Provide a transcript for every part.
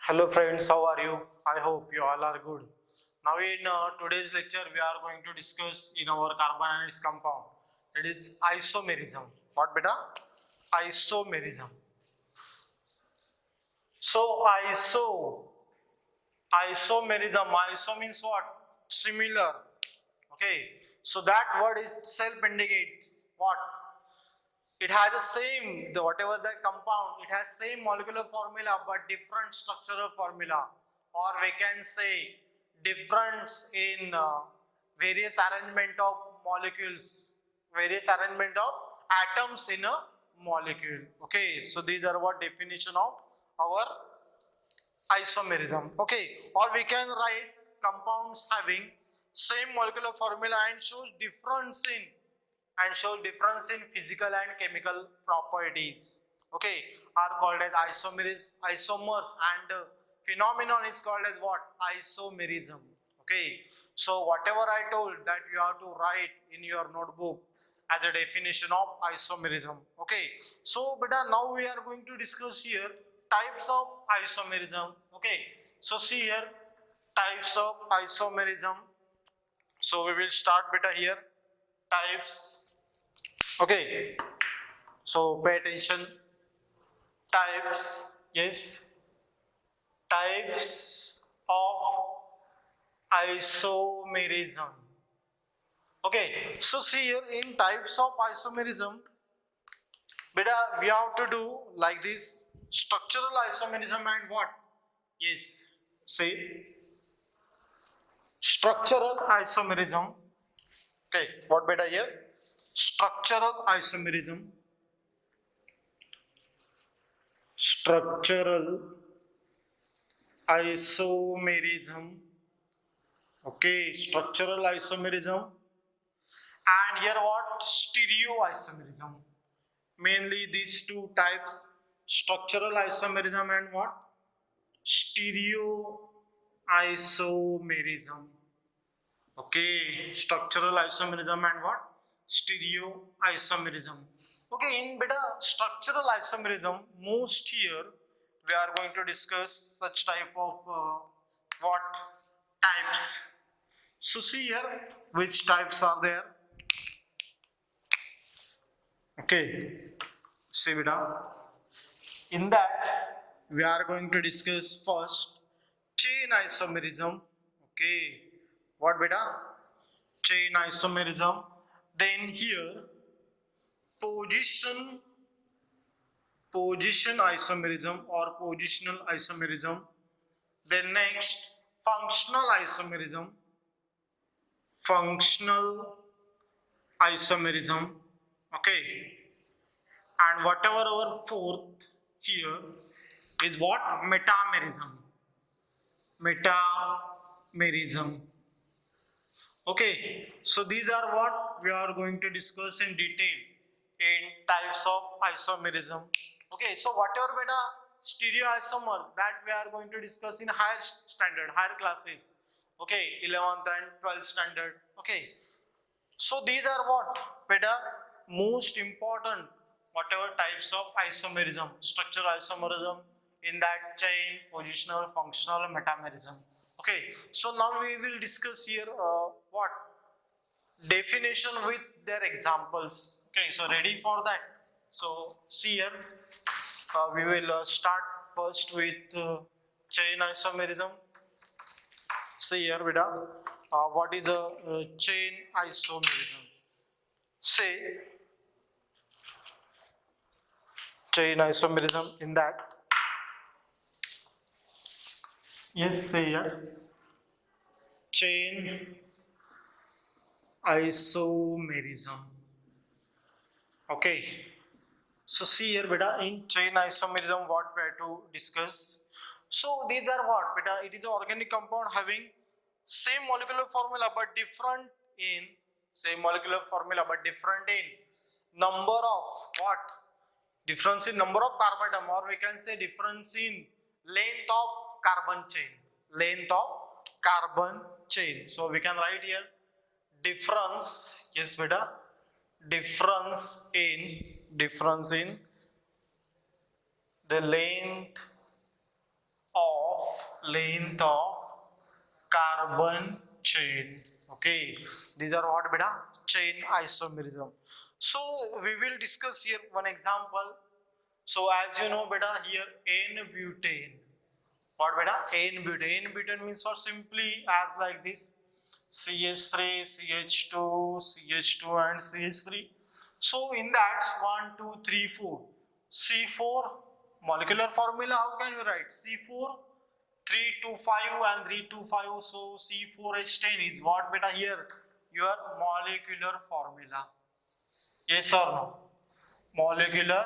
Hello friends, how are you? I hope you all are good. Now in today's lecture we are going to discuss in our carbon and its compound, that is isomerism. What beta? Isomerism. So iso means what? Similar. Okay. So that word itself indicates what? It has the same, whatever the compound, it has same molecular formula but different structural formula, or we can say difference in various arrangement of molecules, various arrangement of atoms in a molecule. Okay, so these are what definition of our isomerism. Okay, or we can write compounds having same molecular formula and shows difference in physical and chemical properties. Okay, are called as isomers, and phenomenon is called as what? Isomerism. Okay, so whatever I told that you have to write in your notebook as a definition of isomerism. Okay, so beta, now we are going to discuss here types of isomerism. Okay, so see here types of isomerism. So we will start beta here types. Okay, so pay attention. Types, yes, types of isomerism. Okay, so see here in types of isomerism, beta, we have to do like this: structural isomerism and what? Yes, see, structural isomerism. Okay, what beta here? Structural isomerism. Structural isomerism. Okay, structural isomerism. And here what? Stereoisomerism. Mainly these two types: structural isomerism and what? Stereoisomerism. Okay, structural isomerism and what? Stereoisomerism. Okay, in beta structural isomerism, most here we are going to discuss such type of what types. So see here which types are there. Okay, see beta. In that we are going to discuss first chain isomerism. Okay, what beta? Chain isomerism. Then here position isomerism or positional isomerism. Then next functional isomerism. Okay, and whatever our fourth here is what? Metamerism. Okay, so these are what we are going to discuss in detail in types of isomerism. Okay, so whatever beta stereoisomer that we are going to discuss in higher standard, higher classes. Okay, 11th and 12th standard. Okay, so these are what beta most important whatever types of isomerism, structural isomerism, in that chain, positional, functional, metamerism. Okay, so now we will discuss here what definition with their examples. Okay, so ready for that? So see here, we will start first with chain isomerism. See here, beta, what is a chain isomerism? Say chain isomerism in that. Yes, say here chain isomerism. Okay, so see here beta, in chain isomerism what we have to discuss. So these are what beta? It is an organic compound having same molecular formula but different in number of what? Difference in number of carbon atom, or we can say difference in length of carbon chain. So we can write here difference. Yes beta, difference in the length of length of carbon chain. Okay, these are what beta? Chain isomerism. So we will discuss here one example. So as you know beta, here N-butane. What beta? N-butane. N-butane means what? Simply as like this: CH3, CH2, CH2 and CH3. So in that 1, 2, 3, 4. C4 molecular formula, how can you write? C4 325 and 325. So C4H10 is what beta here? Your molecular formula. Yes or no? Molecular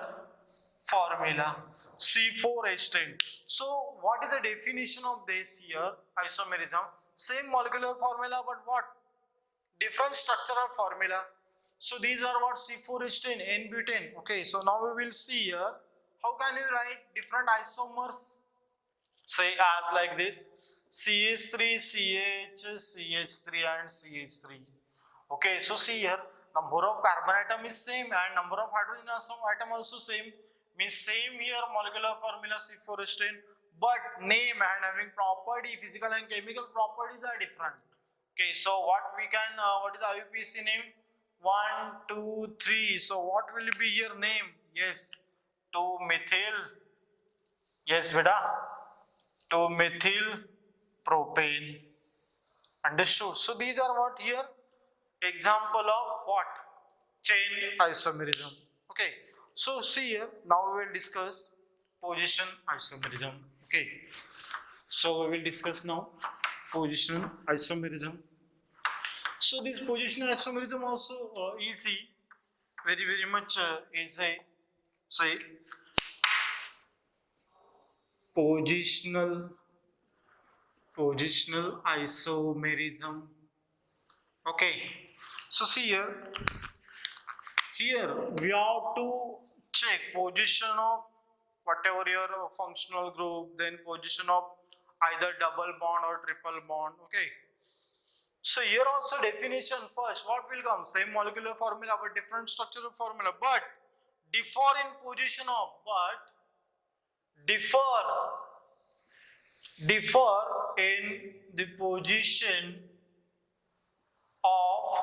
formula C4H10. So what is the definition of this here? Isomerism. Same molecular formula, but what? Different structural formula. So these are what? C4H10, N-butane. Okay, so now we will see here how can you write different isomers. Say as like this: CH3, CH, CH3 and CH3. Okay, so see here, number of carbon atom is same and number of hydrogen atom also same. Means same here molecular formula C4H10, but name and having property, physical and chemical properties are different. Okay, so what we can, what is the IUPAC name? 1, 2, 3. So what will be here name? Yes, 2-methyl. Yes, beta. 2-methyl propane. Understood? So these are what here? Example of what? Chain isomerism. Okay. So see here, now we will discuss position isomerism. Okay. So we will discuss now position isomerism. So this position isomerism also easy, very much easy. Say positional isomerism. Okay, so see here we have to check position of whatever your functional group, then position of either double bond or triple bond. Okay, so here also definition first, what will come? Same molecular formula but different structural formula, but differ in position of, differ in the position of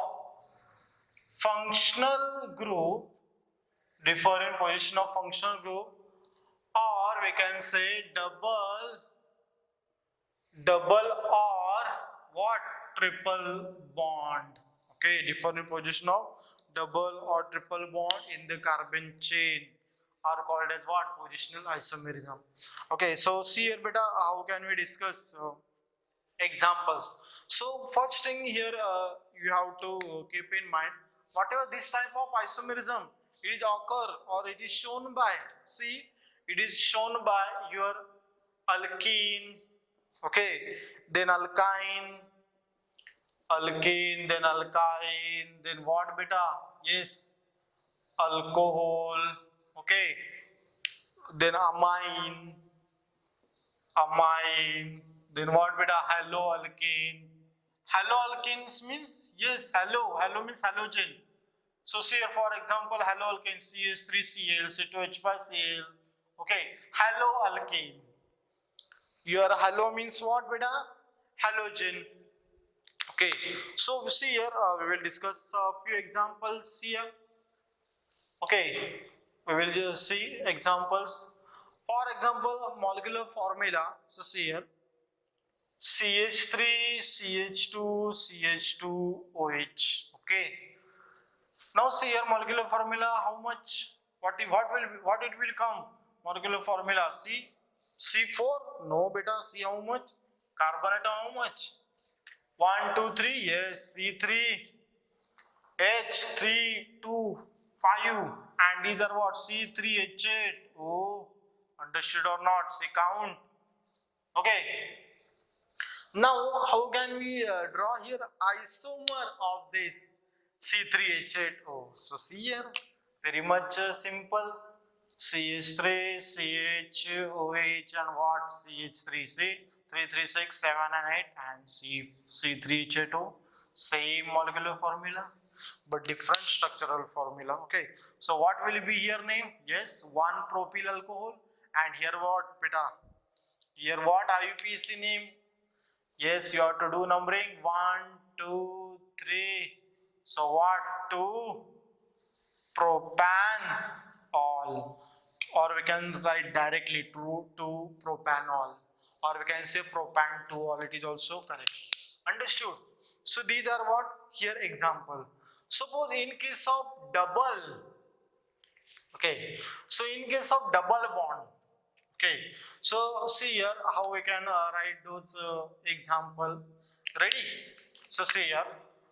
functional group, differ in position of functional group, or we can say double or what? Triple bond. Okay, differ in position of double or triple bond in the carbon chain are called as what? Positional isomerism. Okay, so see here beta, how can we discuss examples? So first thing here, you have to keep in mind, whatever this type of isomerism, it is occur or it is shown by, see, it is shown by your alkene, okay, then alkyne, then alkyne, then what beta? Yes, alcohol, okay, then amine, then what beta? Haloalkane. Haloalkanes means, yes, halo means halogen. So see here, for example, haloalkane CH3Cl, C2H5Cl. Okay, haloalkane. Your halo means what beta? Halogen. Okay, so see here, we will discuss a few examples here. Okay, we will just see examples. For example, molecular formula. So see here, CH3, CH2, CH2OH. Okay. Now see here molecular formula. How much? What it will come? Molecular formula. C C4. No beta. C how much? Carbon atom how much? 1, 2, 3. Yes. C3. H3, 2, 5. And these are what? C3, H8. Oh, understood or not? See count. Okay. Now, how can we draw here isomer of this C3H8O? So, see here, very much simple. CH3, CHOH and what? CH3, see 3, 3, 6, 7 and 8 and C3H8O. Same molecular formula but different structural formula. Okay, so what will be here name? Yes, 1 propyl alcohol and here what beta? Here what IUPAC name? Yes, you have to do numbering 1, 2, 3. So what? 2 propanol, or we can write directly 2 propanol, or we can say propan2ol. It is also correct. Understood? So these are what here example. Suppose in case of double, okay. So in case of double bond, okay. So see here how we can write those example. Ready? So see here.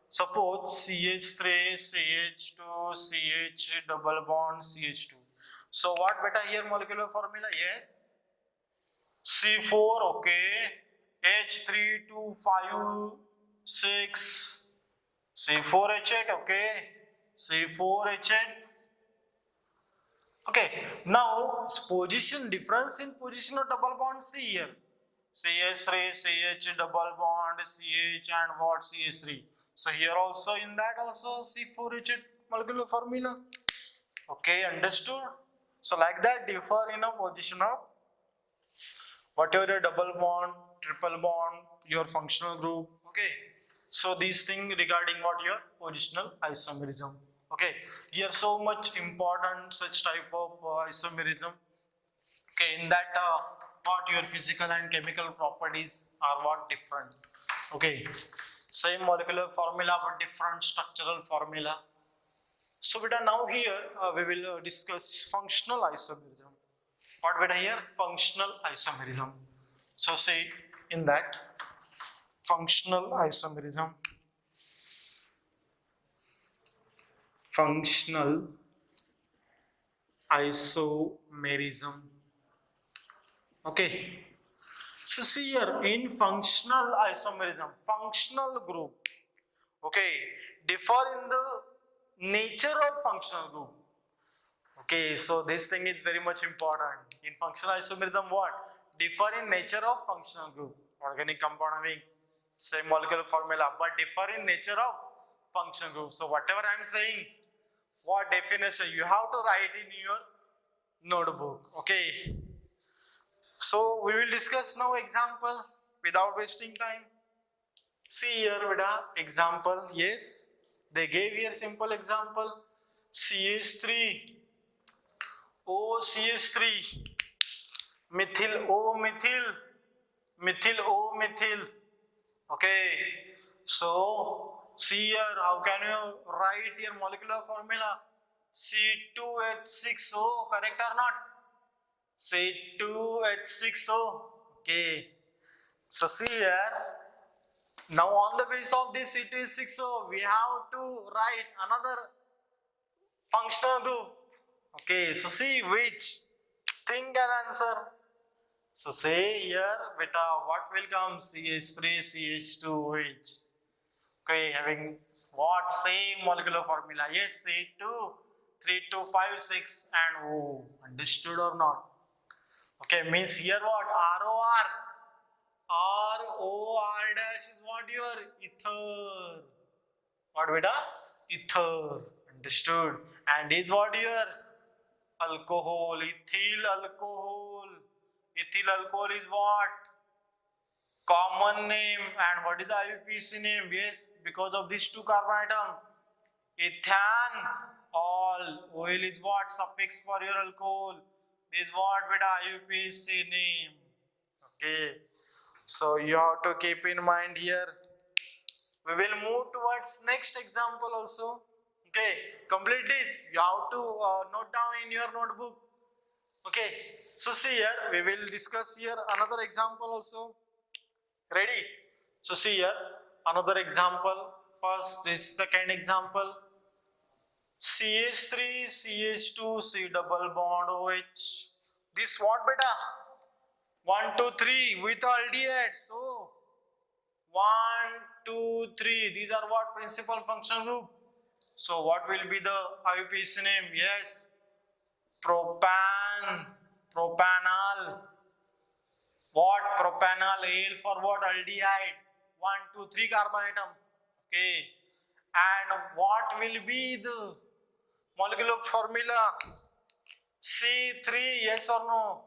Suppose CH3, CH2, CH double bond, CH2. So what beta here molecular formula? Yes. C4, okay. H3256. C4H8, okay. C4H8. Okay, now position difference in position of double bond. See here, CH3, CH double bond, CH and what CH3. So here also in that also C4H molecular formula. Okay, understood. So like that differ in a position of whatever your double bond, triple bond, your functional group. Okay, so these things regarding what your positional isomerism. Okay, here so much important such type of isomerism. Okay, in that what your physical and chemical properties are what different. Okay, same molecular formula but different structural formula. So beta now here we will discuss functional isomerism. What beta here? Functional isomerism. So say in that functional isomerism. Functional isomerism. Okay. So see here in functional isomerism, functional group, okay, differ in the nature of functional group. Okay, so this thing is very much important. In functional isomerism, what? Differ in nature of functional group. Organic compound having same molecular formula, but differ in nature of functional group. So whatever I am saying, what definition you have to write in your notebook. Okay. So we will discuss now example without wasting time. See here, Vida, example. Yes, they gave here simple example. CH3, OCH3, methyl O methyl, methyl O methyl. Okay, so see here, how can you write your molecular formula? C2H6O, correct or not? C2H6O. Okay, so see here. Now on the basis of this C2H6O, we have to write another functional group. Okay, so see which. Think and answer. So say here, beta, what will come? CH3, CH2H. Okay, having what? Same molecular formula. Yes, C2, 3, 2, 5, 6 and O. Understood or not? Okay, means here what? ROR. ROR dash is what your ether. What beta? Ether. Understood? And is what your alcohol, ethyl alcohol. Ethyl alcohol is what? Common name. And what is the IUPAC name? Yes, because of these two carbon atom. Ethanol. Oil is what? Suffix for your alcohol. This is what beta IUPAC name. Okay. So you have to keep in mind here. We will move towards next example also. Okay, complete this. You have to note down in your notebook. Okay, so see here, we will discuss here another example also. Ready? So see here, another example. First, this second example. CH3, CH2, C double bond OH. This what beta? 1, 2, 3 with aldehydes. So 1, 2, 3. These are what? Principal functional group. So what will be the IUPAC name? Yes, propan, propanol. What? Propanol. Ale for what? Aldehyde. 1, 2, 3 carbon atom. Okay. And what will be the molecular formula? C3. Yes or no?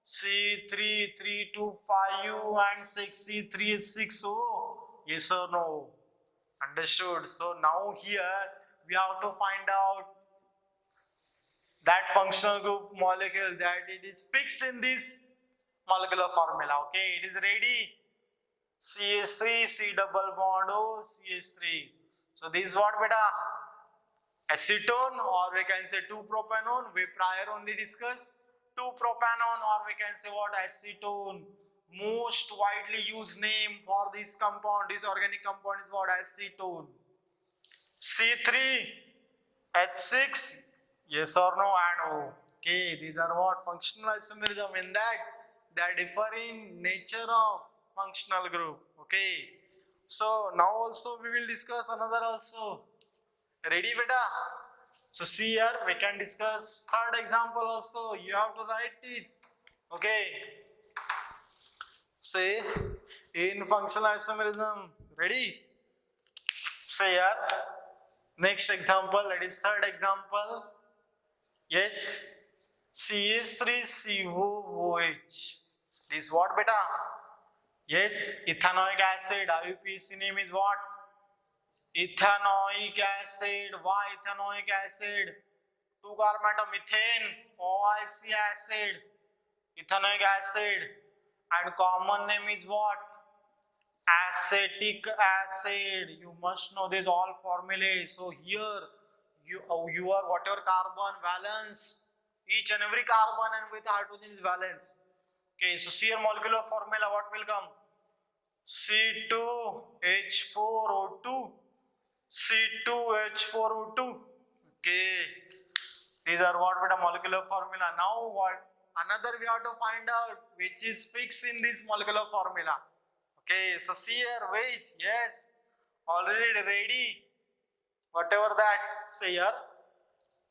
C3, 3 to 5 and 6, C3 is 6. Oh, yes or no? Understood. So now here we have to find out that functional group molecule that it is fixed in this molecular formula. Okay, it is ready. CH3, C double bond O, CH3. So this is what beta? Acetone, or we can say 2-propanone. We prior only discussed 2-propanone, or we can say what? Acetone. Most widely used name for this compound, this organic compound is what? Acetone. C3, H6, yes or no, and O. Okay, these are what? Functional isomerism. In that they differ in nature of functional group. Okay, so now also we will discuss another also. Ready beta? So see here we can discuss third example also. You have to write it. Okay, say in functional isomerism. Ready? Say here next example, that is third example. Yes, CH3COOH. This what beta? Yes, ethanoic acid. IUPAC name is what? Ethanoic acid. Why ethanoic acid? 2-carbon atom methane, OIC acid, ethanoic acid, and common name is what? Acetic acid. You must know these all formulae. So here your whatever carbon valence, each and every carbon and with hydrogen is valence. Okay, so see your molecular formula, what will come? C2H4O2, C2H4O2. Okay, these are what with a molecular formula. Now what? Another we have to find out which is fixed in this molecular formula. Okay, so see here, which? Yes, already ready. Whatever that, say here,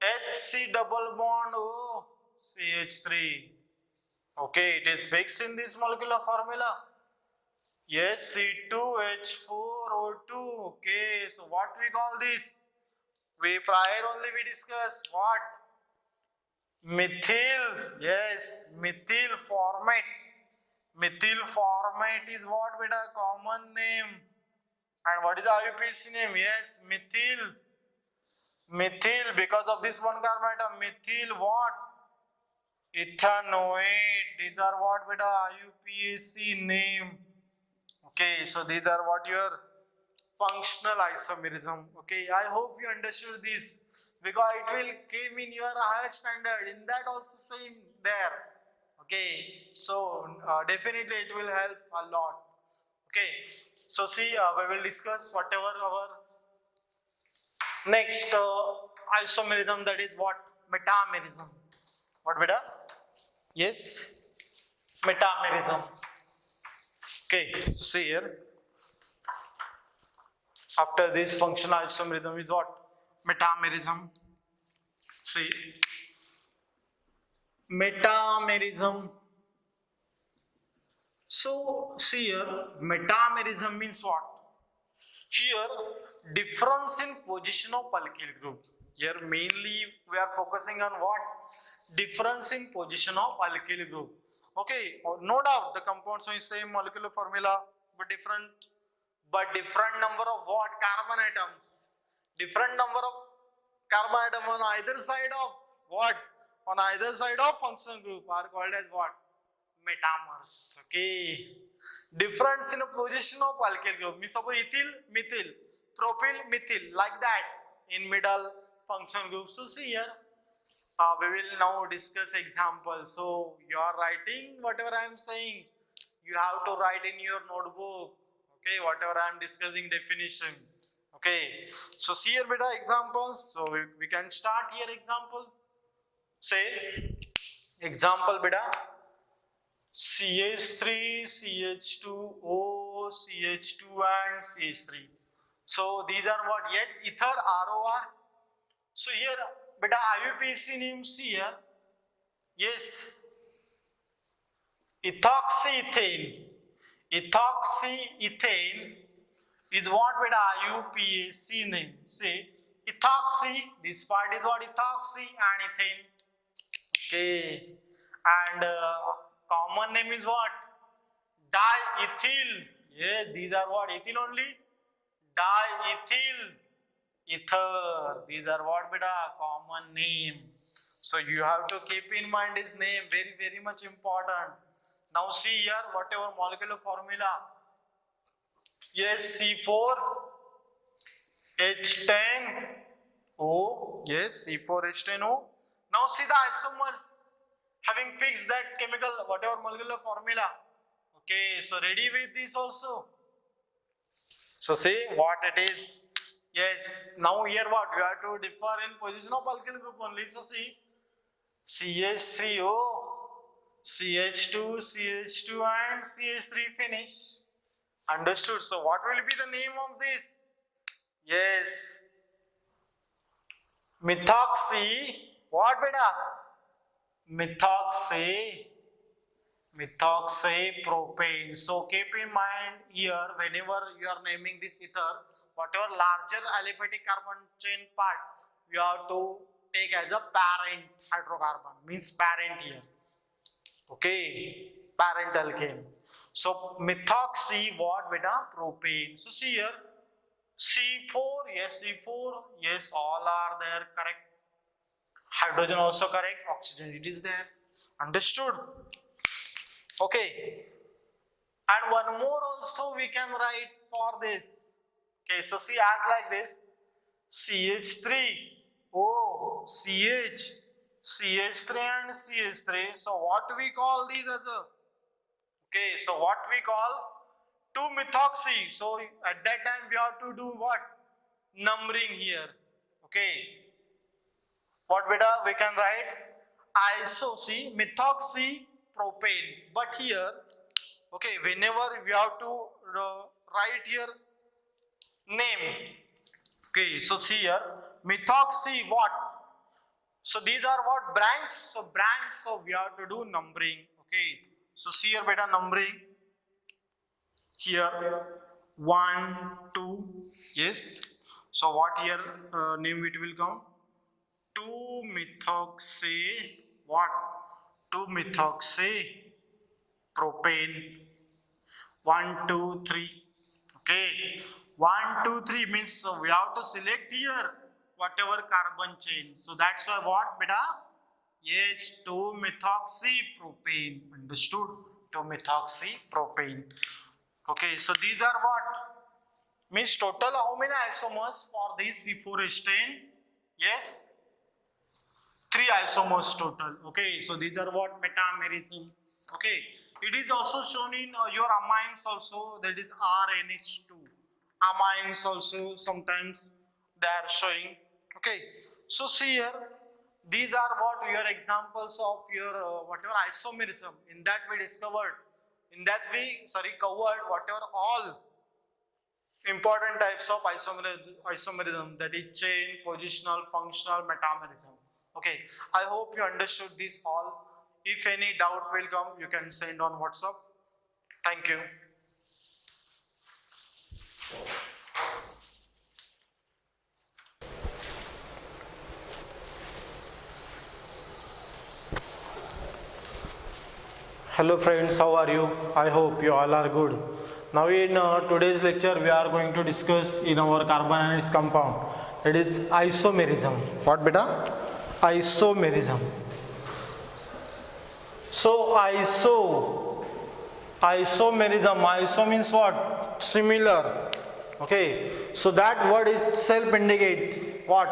HC double bond O, CH3. Okay, it is fixed in this molecular formula. Yes, C2H4O2. Okay, so what we call this? We prior only we discuss what? Methyl. Yes, methyl formate. Methyl formate is what beta? Common name. And what is the IUPAC name? Yes, methyl. Methyl, because of this one carbon atom, methyl what? Ethanoate. These are what beta? IUPAC name. Okay, so these are what your functional isomerism. Okay, I hope you understood this, because it will came in your higher standard. In that also same there. Okay, so definitely it will help a lot. Okay, so see, we will discuss whatever our next isomerism, that is what? Metamerism. What beta? Yes, metamerism. Okay, so see here. After this functional isomerism is what? Metamerism. See, metamerism. So see here, metamerism means what? Here, difference in position of alkyl group. Here mainly we are focusing on what? Difference in position of alkyl group. Okay, no doubt the compounds are same molecular formula but different number of what? Carbon atoms. Different number of carbon atom on either side of what? On either side of functional group are called as what? Metamers. Okay. Difference in a position of alkyl group. Means suppose ethyl, methyl, propyl, methyl, like that in middle functional group. So see here, we will now discuss examples. So you are writing whatever I am saying. You have to write in your notebook. Okay, whatever I am discussing definition. Okay, so see here beta examples. So we can start here example. Say example beta. CH3, CH2O, CH2 and CH3. So these are what? Yes, ether, ROR. So here beta IUPAC names here. Yes, ethoxyethane. Ethoxyethane is what beta IUPAC name. See, ethoxy, this part is what? Ethoxy and ethane. Okay, and common name is what? Diethyl. Yes, these are what? Ethyl only? Diethyl ether. These are what, beta? Common name. So you have to keep in mind his name. Very much important. Now see here, whatever molecular formula. Yes, C4 H10O. Yes, C4H10O. Now see the isomers having fixed that chemical, whatever molecular formula. Okay, so ready with this also. So see what it is. Yes, now here what? We have to differ in position of alkyl group only. So see, CH3O, CH2, CH2 and CH3 finish. Understood? So what will be the name of this? Yes, methoxy. What beta? Methoxypropane. So keep in mind here, whenever you are naming this ether, whatever larger aliphatic carbon chain part, you have to take as a parent hydrocarbon, means parent here. Okay, parent alkane. So methoxy what beta? Propane. So see here, C4, yes, all are there, correct. Hydrogen also correct, oxygen it is there. Understood? Okay. And one more also we can write for this. Okay, so see as like this, CH3, CH3 and CH3. So what we call these as a, okay, so what we call 2-methoxy. So at that time we have to do what? Numbering here. Okay. What beta? We can write see methoxypropane. But here, okay, whenever we have to write here name. Okay, so see here, methoxy what? So these are what? Branch. So branch, so we have to do numbering. Okay, so see here beta, numbering. Here 1, 2, yes. So what here name it will come? 2-methoxy what? 2-methoxypropane. 1, 2, 3. Okay, 1, 2, 3 means so we have to select here whatever carbon chain. So that's why what beta? Yes, 2-methoxypropane. Understood? 2-methoxypropane. Okay, so these are what? Means total how many isomers for this C4H10? Yes, 3 isomers total. Okay, so these are what? Metamerism. Okay, it is also shown in your amines also, that is RNH2. Amines also sometimes they are showing. Okay, so see here, these are what your examples of your whatever isomerism. In that we discovered, covered whatever all important types of isomerism, that is chain, positional, functional, metamerism. Okay, I hope you understood this all. If any doubt will come, you can send on WhatsApp. Thank you. Hello friends, how are you? I hope you all are good. Now in today's lecture we are going to discuss in our carbon and its compound, that is isomerism. What beta? Isomerism. So isomerism, iso means what? Similar. Okay, so that word itself indicates what?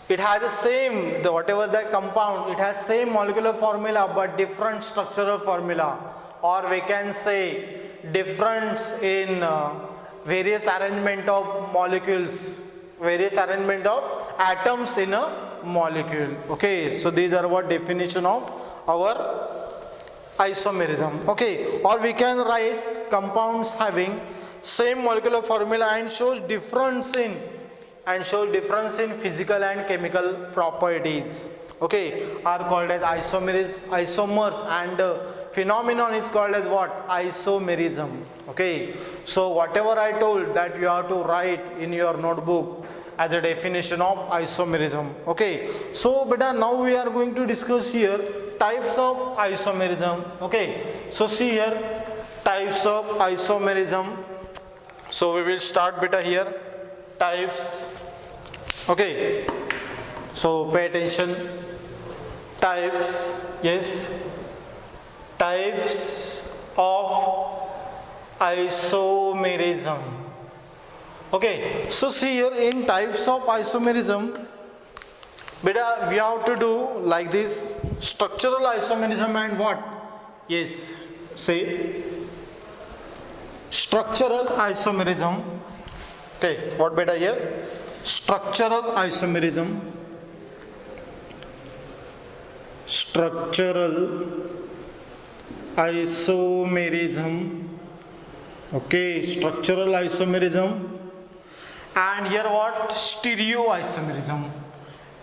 It has the same, whatever that compound, it has same molecular formula but different structural formula, or we can say difference in various arrangement of molecules, various arrangement of atoms in a molecule. Okay, so these are what definition of our isomerism. Okay, or we can write compounds having same molecular formula and shows difference in physical and chemical properties. Okay, are called as isomers, and phenomenon is called as what? Isomerism. Okay, so whatever I told that you have to write in your notebook as a definition of isomerism. Okay, so beta, now we are going to discuss here types of isomerism. Okay, so see here, types of isomerism. So we will start beta here, types. Okay, so pay attention, types, yes, types of isomerism. Okay, so see here, in types of isomerism, beta we have to do like this, structural isomerism and what? Yes, say structural isomerism. Okay, what beta here? Structural isomerism. Structural isomerism. Okay, structural isomerism. And here what? Stereoisomerism.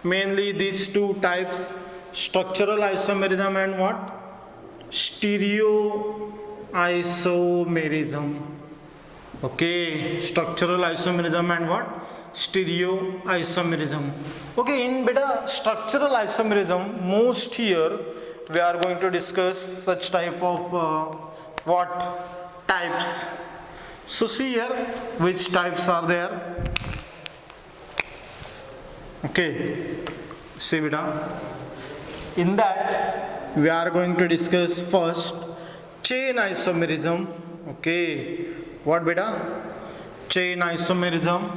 Mainly these two types, structural isomerism and what? Stereoisomerism. Okay, structural isomerism and what? Stereoisomerism. Okay, in beta structural isomerism, most here we are going to discuss such type of what? Types. So see here which types are there. Okay, see beta, in that we are going to discuss first chain isomerism. Okay, what beta? Chain isomerism.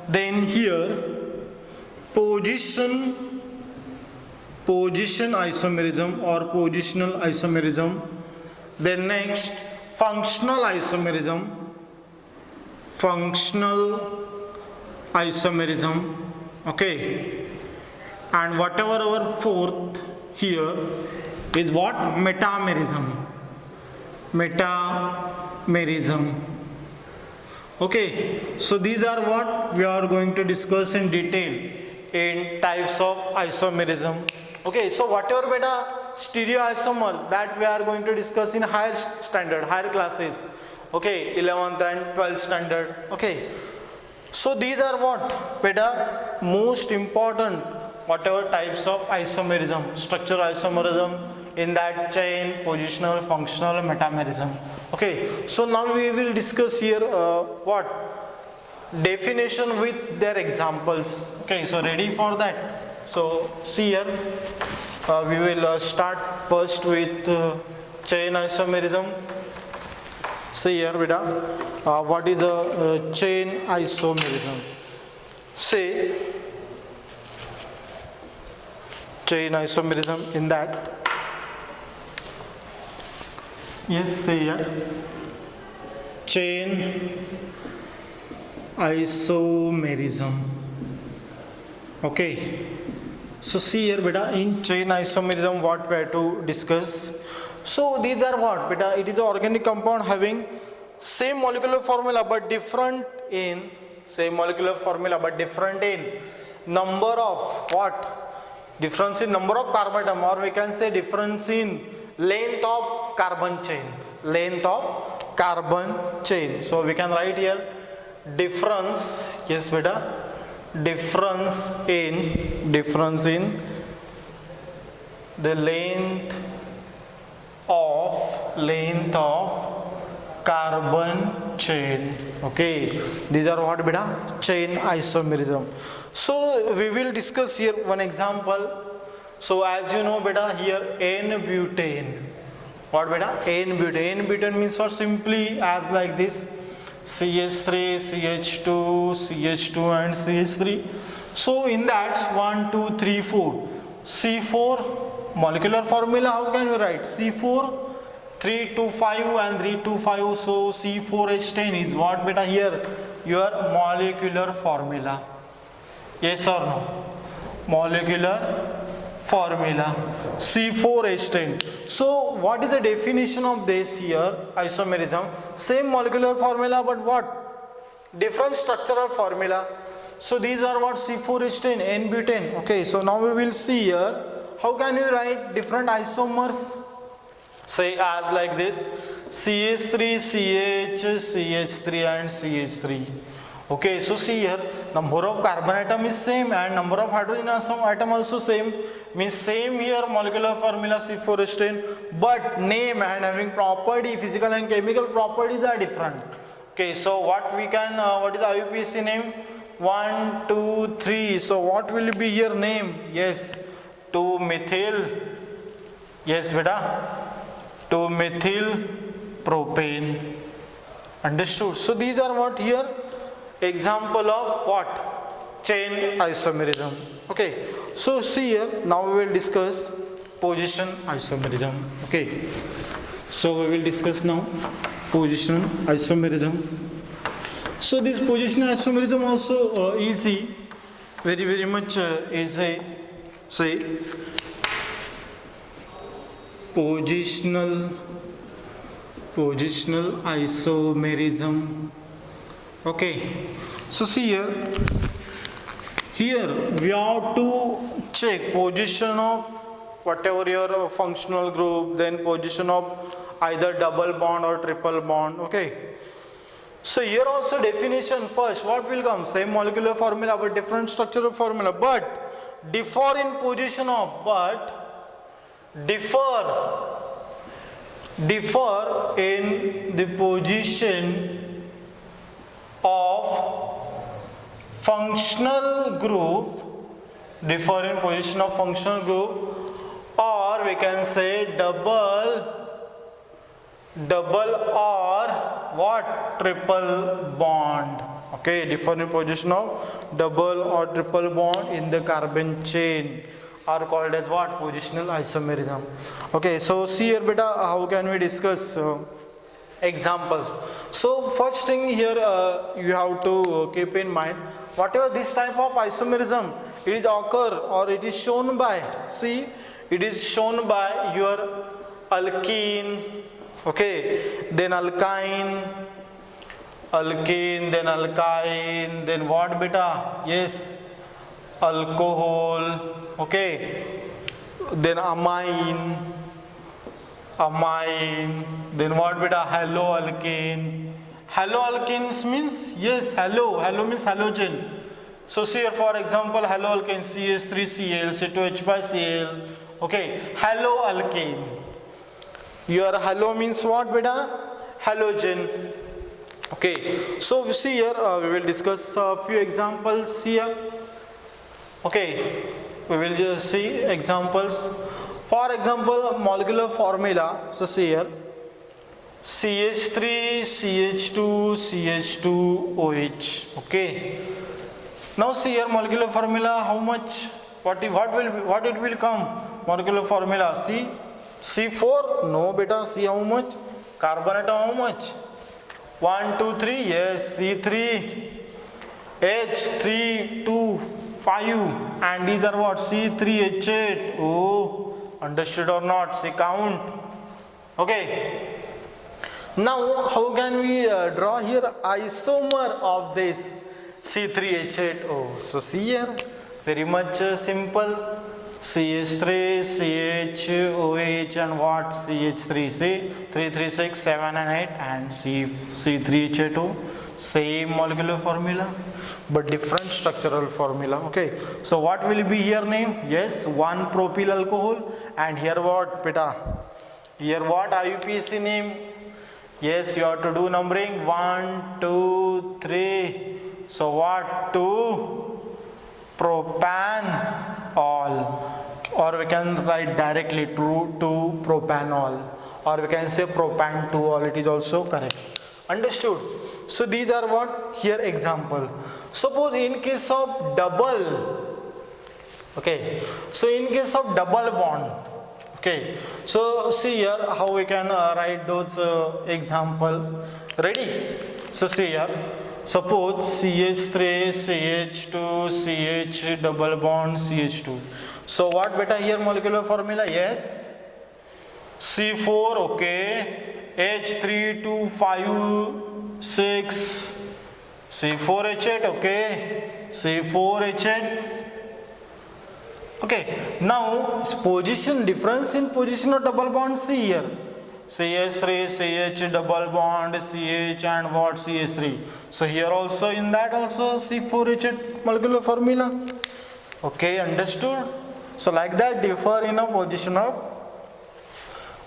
Then here position isomerism or positional isomerism. Then next functional isomerism. Okay, and whatever our fourth here is what? Metamerism. Okay, so these are what we are going to discuss in detail in types of isomerism. Okay, so whatever beta stereoisomers that we are going to discuss in higher standard, higher classes. Okay, 11th and 12th standard. Okay, so these are what beta most important whatever types of isomerism, structural isomerism, in that chain, positional, functional, metamerism. Okay, so now we will discuss here what? Definition with their examples. Okay, so ready for that? So see here, we will start first with chain isomerism. See here beta, what is a chain isomerism? Say chain isomerism, in that, yes, say here chain isomerism. Okay, so see here beta, in chain isomerism what we have to discuss. So these are what beta? It is an organic compound having same molecular formula but different in number of what? Difference in number of carbon atom, or we can say difference in length of carbon chain. So we can write here difference, yes beta, difference in the length of carbon chain. Okay, these are what beta? Chain isomerism. So we will discuss here one example. So as you know beta, here N-butane. What beta? N-butane. N-butane means what? Simply as like this, CH3, CH2, CH2 and CH3. So in that 1, 2, 3, 4. C4 molecular formula, how can you write? C4 325 and 325, so C4H10 is what beta here? Your molecular formula. Yes or no? Molecular formula C4H10. So what is the definition of this here? Isomerism, same molecular formula but what? Different structural formula. So these are what? C4H10, N-butane. Okay, so now we will see here how can you write different isomers. Say as like this, CH3, CH, CH3 and CH3. Okay, so see here, number of carbon atom is same and number of hydrogen atom also same. Means same here, molecular formula C4H10, but name and having property, physical and chemical properties are different. Okay, so what we can, what is the IUPAC name? 1, 2, 3. So what will be here name? Yes, 2-methyl. Yes, beta. 2-methyl propane. Understood? So these are what here? Example of what? Chain isomerism. Okay, so see here, now we will discuss position isomerism. Okay, so we will discuss now position isomerism. So this position isomerism also easy, very much easy. Say positional isomerism. Okay, so see here we have to check position of whatever your functional group, then position of either double bond or triple bond. Okay, so here also definition first, what will come? Same molecular formula but different structural formula, but differ in position of, differ in the position of functional group, differ in position of functional group, or we can say double or what? Triple bond. Okay, differ in position of double or triple bond in the carbon chain are called as what? Positional isomerism. Okay, so see here beta, how can we discuss examples? So first thing here you have to keep in mind, whatever this type of isomerism, it is occur or it is shown by, see, it is shown by your alkene, okay, then alkyne, then alkyne, then what beta? Yes, alcohol, okay, then amine, then what beta? Haloalkane. Haloalkanes means, yes, halo means halogen. So see here, for example, haloalkane CH3Cl, C2H5Cl, okay, haloalkane. Your halo means what beta? Halogen. Okay, so we see here, we will discuss a few examples here. Okay, we will just see examples. For example, molecular formula. So see here, CH3, CH2, CH2OH. Okay. Now see here, molecular formula. How much? What it will come? Molecular formula. C, C4. No, beta. C how much? Carbon atom how much? 1, 2, 3. Yes, C3, H3, 2, 5, and these are what? C3H8. Oh. Understood or not? See, count. Okay. Now, how can we draw here isomer of this C3H8? Oh, so see here, very much simple. CH3, CHOH, and what? CH3. See, 3, 3, 6, 7, and 8, and C3H8O. Same molecular formula but different structural formula. Okay, so what will be here name? Yes, 1-propyl alcohol, and here what beta? Here what IUPAC name? Yes, you have to do numbering 1, 2, 3. So what? 2 propanol, or we can write directly 2 propanol, or we can say propan2ol. It is also correct. Understood? So these are what? Here example. Suppose in case of double, okay, so in case of double bond, okay, so see here how we can write those example. Ready? So see here, suppose CH3, CH2, CH double bond, CH2. So what beta here molecular formula? Yes, C4, okay, H3, 2, 5, 6, C4H8, okay, C4H8. Okay, now position, difference in position of double bond. See here, CH3, CH double bond, CH and what CH3. So here also in that also C4H molecular formula. Okay, understood? So like that differ in a position of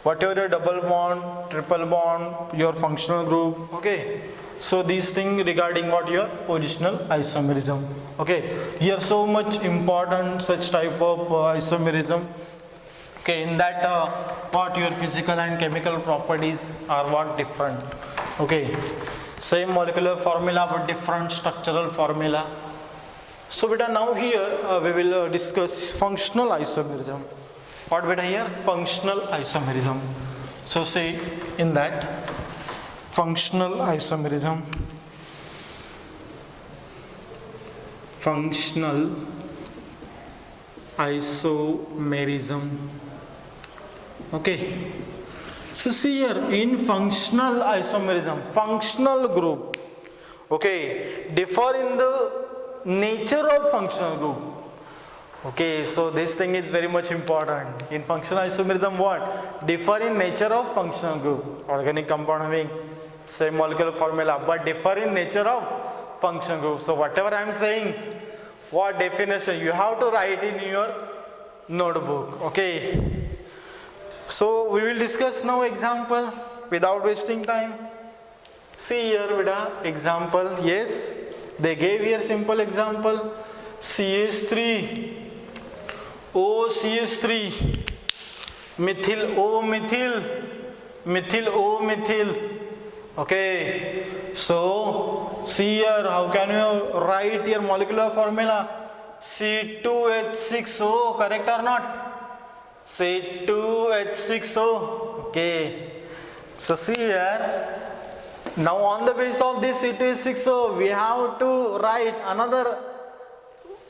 whatever your double bond, triple bond, your functional group. Okay. So these things regarding what your positional isomerism. Okay. Here so much important such type of isomerism. Okay, in that what your physical and chemical properties are what different. Okay, same molecular formula but different structural formula. So beta now here we will discuss functional isomerism. What beta here? Functional isomerism. So say in that functional isomerism. Functional isomerism. Okay, so see here in functional isomerism, functional group, okay, differ in the nature of functional group. Okay, so this thing is very much important. In functional isomerism, what? Differ in nature of functional group. Organic compound having same molecular formula, but differ in nature of functional group. So whatever I am saying, what definition you have to write in your notebook. Okay. So we will discuss now example without wasting time. See here beta example. Yes, they gave here simple example. CH3 OCH3 methyl O methyl methyl O methyl. Okay, so see here how can you write your molecular formula? C2H6O, correct or not? C2H6O. Okay, so see here now on the basis of this C2H6O we have to write another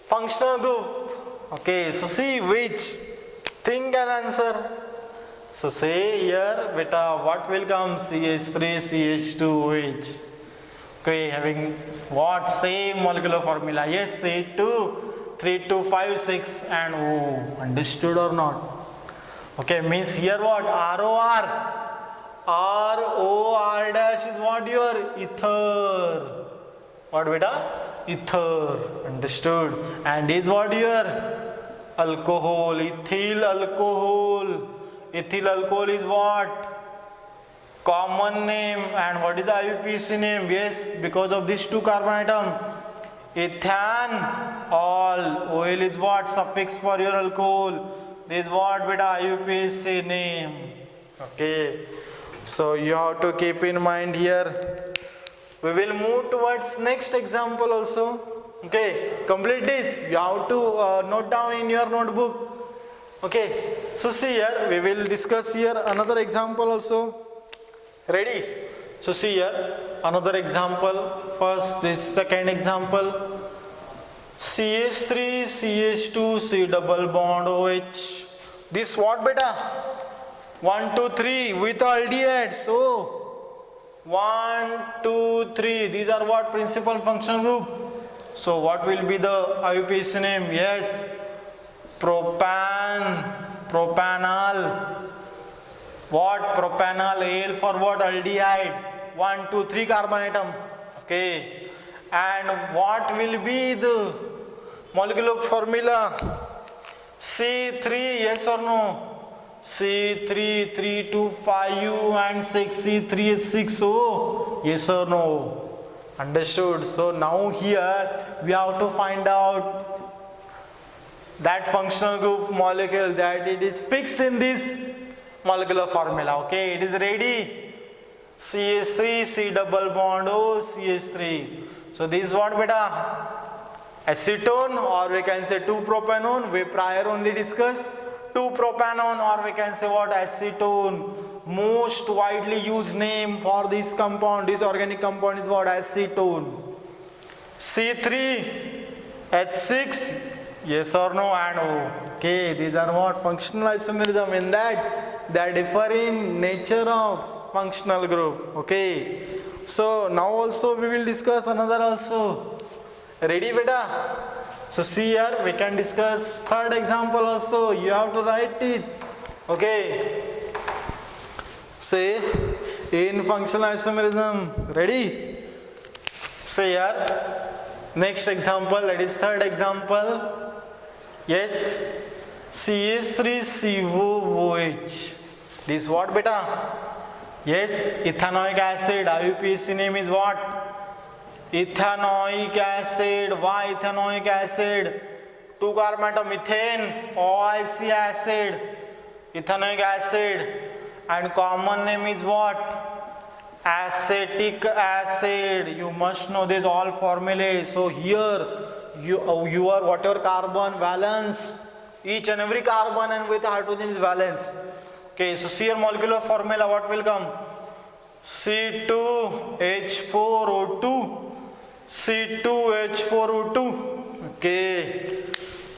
functional group. Okay, so see which, think and answer. So say here beta what will come? CH3 CH2OH. Okay, having what? Same molecular formula. Yes, C2 3 2 5 6 and O. Understood or not? Okay, means here what? ROR. ROR dash is what? Your ether. What beta? Ether. Understood? And is what your alcohol, ethyl alcohol. Ethyl alcohol is what? Common name. And what is the IUPAC name? Yes, because of these two carbon atom. Ethanol. OL is what? Suffix for your alcohol. This is what beta IUPAC name. Okay. So you have to keep in mind here. We will move towards next example also. Okay, complete this. You have to note down in your notebook. Okay, so see here, we will discuss here another example also. Ready? So see here, another example. First, this second example. CH3, CH2, C double bond OH. This what beta? 1, 2, 3 with aldehyde. So 1, 2, 3. These are what? Principal functional group. So what will be the IUPAC name? Yes, propanol. What? Propanol. Al for what? Aldehyde. 1, 2, 3 carbon atom. Okay. And what will be the molecular formula? C3, yes or no? C3, 3, 2, 5 U and 6, C3 is 6 O, yes or no? Understood? So now here we have to find out that functional group molecule that it is fixed in this molecular formula. Okay, it is ready. CH3, C double bond O, CH3. So this is what beta? Acetone, or we can say 2-propanone. We prior only discussed 2-propanone, or we can say what? Acetone. Most widely used name for this compound, this organic compound is what? Acetone. C3, H6, yes or no? And O. Okay, these are what? Functional isomerism. In that they differ in nature of functional group. Okay, so now also we will discuss another also. Ready beta? So see here we can discuss third example also. You have to write it. Okay, Say in functional isomerism. Ready? Say here. Next example, that is third example. Yes. CH3COOH. This what beta? Yes, ethanoic acid. IUPAC name is what? Ethanoic acid. Why ethanoic acid? 2 carbon atom methane, OIC acid, ethanoic acid, and common name is what? Acetic acid. You must know this all formulae. So here your whatever carbon valence, each and every carbon and with hydrogen is valence. Okay, so see your molecular formula, what will come? C2H4O2, C2H4O2. Okay,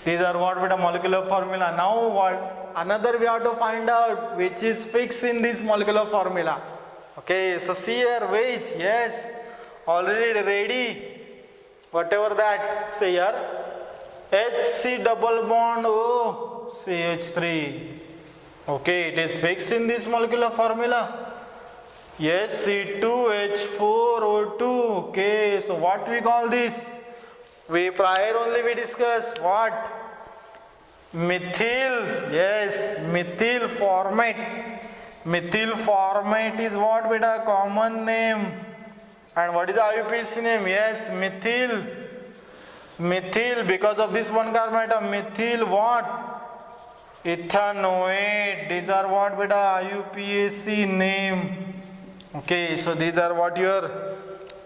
these are what with a molecular formula. Now what? Another we have to find out which is fixed in this molecular formula. Okay, so see here which, yes, already ready. Whatever that, say here, HC double bond O CH3. Okay, it is fixed in this molecular formula. Yes, C2H4O2. Okay, so what we call this? We prior only we discuss what? Methyl. Yes, methyl formate. Methyl formate is what with a common name. And what is the IUPAC name? Yes, methyl. Methyl, because of this one carbon atom, methyl what? Ethanoate. These are what with a IUPAC name. Okay, so these are what your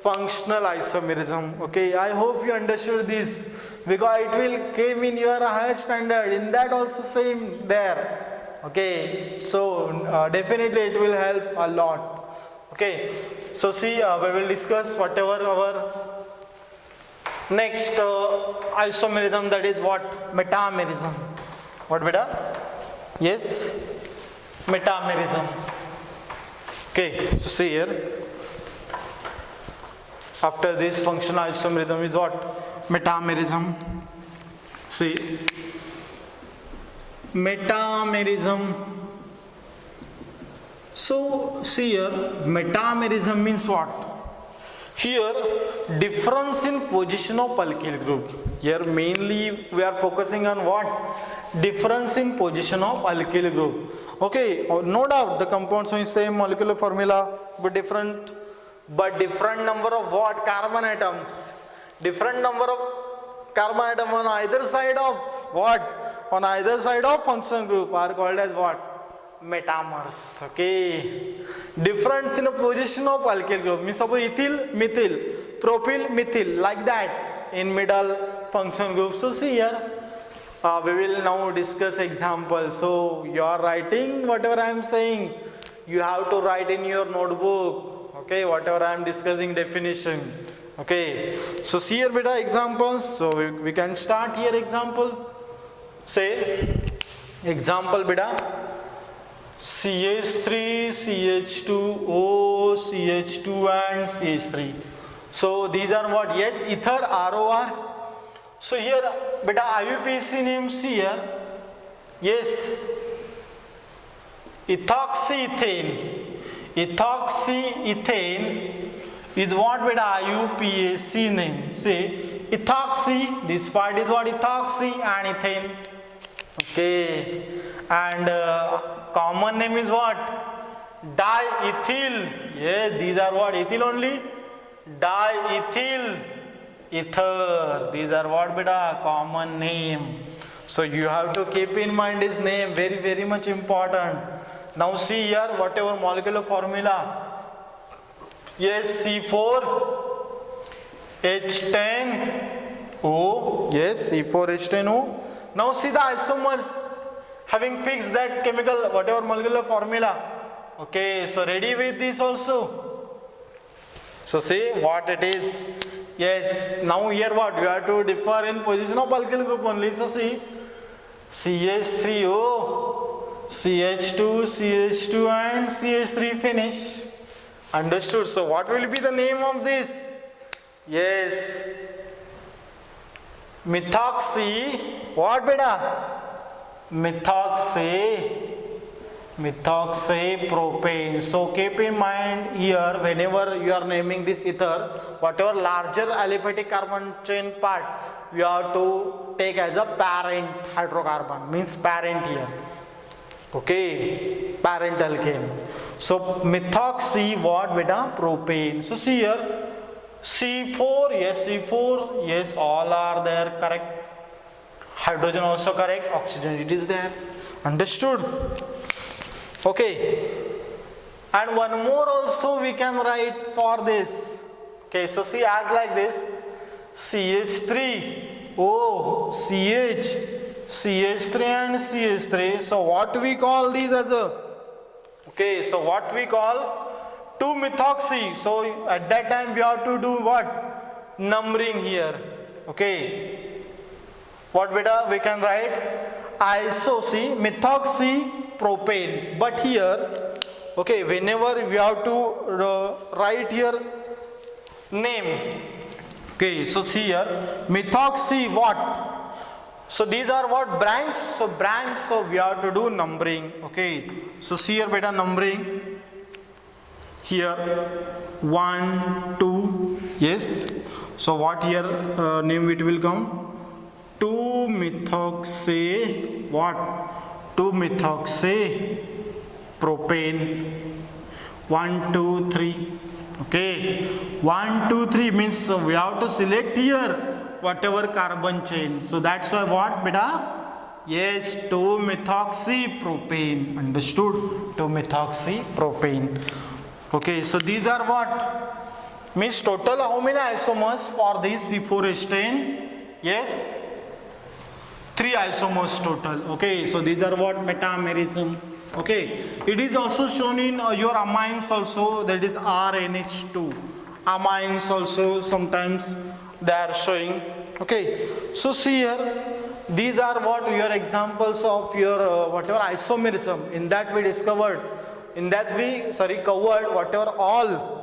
functional isomerism. Okay, I hope you understood this, because it will came in your higher standard. In that also same there. Okay, so definitely it will help a lot. Okay, so see, we will discuss whatever our next isomerism, that is what? Metamerism. What beta? Yes, metamerism. Okay, so see here. After this functional isomerism is what? Metamerism. See, metamerism. So see here, metamerism means what? Here, difference in position of alkyl group. Here mainly we are focusing on what? Difference in position of alkyl group. Okay, no doubt the compounds are same molecular formula but different number of what? Carbon atoms. Different number of carbon atom on either side of what? On either side of functional group are called as what? Metamers. Okay. Difference in the position of alkyl group. Means suppose ethyl, methyl, propyl, methyl, like that in middle functional group. So see here, we will now discuss examples. So you are writing whatever I am saying, you have to write in your notebook. Okay, whatever I am discussing definition. Okay, so see here beta examples. So we can start here example. Say example beta, CH3, CH2O, CH2 and CH3. So these are what? Yes, ether, ROR. So here beta IUPAC names here. Yes, ethoxyethane. Ethoxyethane is what with IUPAC name. See, ethoxy, this part is what? Ethoxy and ethane. Okay, and common name is what? Diethyl. Yes, these are what? Ethyl only. Diethyl ether. These are what beta? Common name. So you have to keep in mind this name, very much important. Now see here whatever molecular formula. Yes, C4H10O. Yes, C4H10O. Now see the isomers having fixed that chemical whatever molecular formula. Okay, so ready with this also. So see what it is. Yes, now here what? You have to differ in position of alkyl group only. So see, CH3O, CH2, CH2 and CH3 finish. Understood? So what will be the name of this? Yes, methoxy. What beta? Methoxy methoxypropane. So keep in mind here, whenever you are naming this ether, whatever larger aliphatic carbon chain part, we have to take as a parent hydrocarbon, means parent here. Okay, parent alkane. So methoxy what beta? Propane. So see here, C4, yes, C4, yes, all are there, correct. Hydrogen also correct, oxygen it is there. Understood? Okay. And one more also we can write for this. Okay, so see as like this, CH3, oh, CH3 and CH3. So what we call these as a, okay, so what we call 2-methoxy. So at that time we have to do what? Numbering here. Okay. What beta we can write? Methoxy propane. But here, okay, whenever we have to write here name. Okay, so see here, methoxy what? So these are what? Branch. So branch, so we have to do numbering. Okay, so see here beta numbering. Here 1, 2, yes. So what here name it will come? 2-methoxy what? 2-methoxy propane. 1, 2, 3. Okay, 1, 2, 3 means we have to select here whatever carbon chain. So that's why what beta? Yes, 2-methoxy propane. Understood? 2-methoxy propane. Okay, so these are what? Means total how many isomers for this C4H10? Yes, 3 isomers total. Okay, so these are what? Metamerism. Okay, it is also shown in your amines also, that is RNH2. Amines also sometimes they are showing. Okay, so see here, these are what your examples of your whatever isomerism. In that we discovered, in that we covered whatever all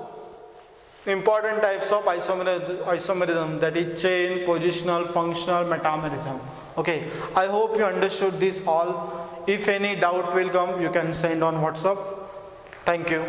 important types of isomerism, that is chain, positional, functional, metamerism. Okay, I hope you understood this all. If any doubt will come, you can send on WhatsApp. Thank you.